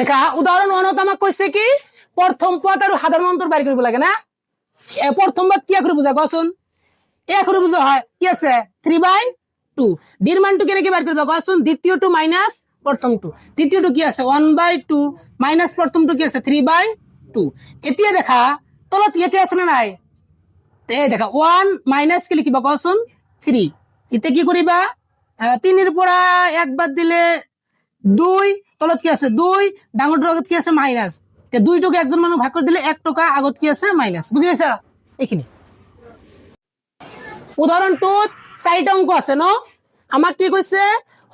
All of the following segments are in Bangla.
দেখা উদাহরণ 1 আমাক কইছে কি প্রথম পদ আর সাধারণ অন্তর বাইর করব লাগে না প্রথম পদ কি করে বুঝা কসুন এ করে বুঝা হয় কি আছে 3/2 ডির মান টু কেনে কি বাইর করব কসুন দ্বিতীয় টু মাইনাস প্রথম টু তৃতীয় টু কি আছে 1/2 মাইনাস প্রথম টু কি আছে 3/2 এতিয়া দেখা তলত এতে আছে না নাই তে দেখা 1 মাইনাস কি লিখিবা কসুন 3 ইতে কি করিবা 3 এর পড়া একবার দিলে 2 তলত কি আছে 2 ডাঙর আগত কি আছে মাইনাস তে 2 টুকু একজন মানুষ ভাগ করে দিলে 1 টাকা আগত কি আছে মাইনাস বুঝি পাইছা এইখানে উদাহরণ 2 চারটা অঙ্ক আছে ন আমাক কি কইছে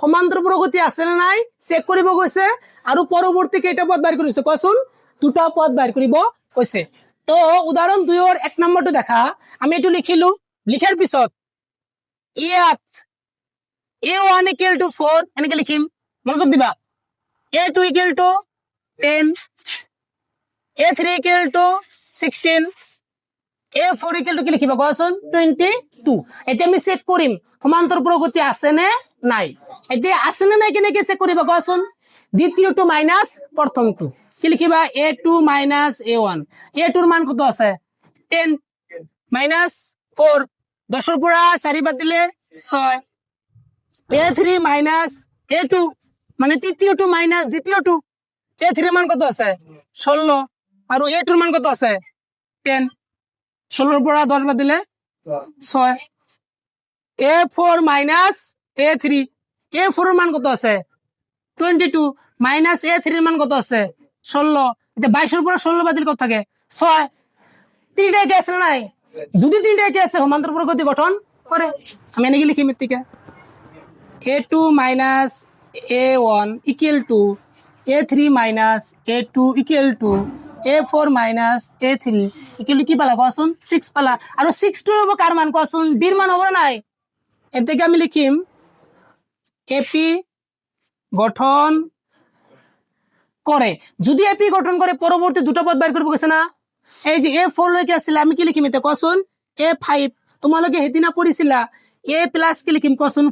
সমান্তর প্রগতি আছে না নাই চেক করিব কইছে আৰু পৰৱৰ্তী কেইটা পদ বাইর কৰিছে কচোন দুটা পদ বাইর করিব কইছে তো উদাহরণ 2 এর 1 নম্বরটো দেখা আমি এটু লিখিলু লিখার পিছত ইয়াত a1 = 4 এনেকে লিখিম মনোযোগ দিবা a2 = 10 a3 = 16 a4 = কি লিখিবা কোৱাচোন 22 এতিয়া আমি চেক কৰিম সমান্তর প্রগতি আছে নে নাই এতিয়া আছে নে নাই কেনেকে চেক কৰিবা কোৱাচোন দ্বিতীয় টু মাইনাস প্রথম টু কি লিখিবা a2 - a1 a2 এর মান কত আছে 10 - 4 10 এর পৰা 4 বাদ দিলে 6 a3 - a2 মানে তৃতীয় টু মাইনাস দ্বিতীয় টু a3 এর মান কত আছে 16 আর a2 এর মান কত আছে 10 16 এর পৰা 10 বাদ দিলে 6 a4 - a3 a4 এর মান কত আছে 22 মাইনাস a3 এর মান কত আছে 16 এটা 22 এর পৰা 16 বাদ দিলে কত থাকে 6 তিনটা কি আছে নাই যদি তিনটা কি আছে সমান্তর প্রগতি গঠন করে আমি এনে কি লিখি মিত্তিকা a2 - a1 = a3 - a2 = a4 - a3 কি পালা কোৱাচোন 6 পালা আৰু 6 টু হ'ব কার মান কোৱাচোন ডির মান হ'ব নাই এতেকে আমি লিখিম এপি গঠন করে যদি এপি গঠন করে পরবর্তী দুটো পদ বাইর করব কইছে না এই যে a4 লৈকে আছিল আমি কি লিখিম এতে কোৱাচোন a5 তোমালোকে হেদিনা পড়িছিলা a+ কি লিখিম কোৱাচোন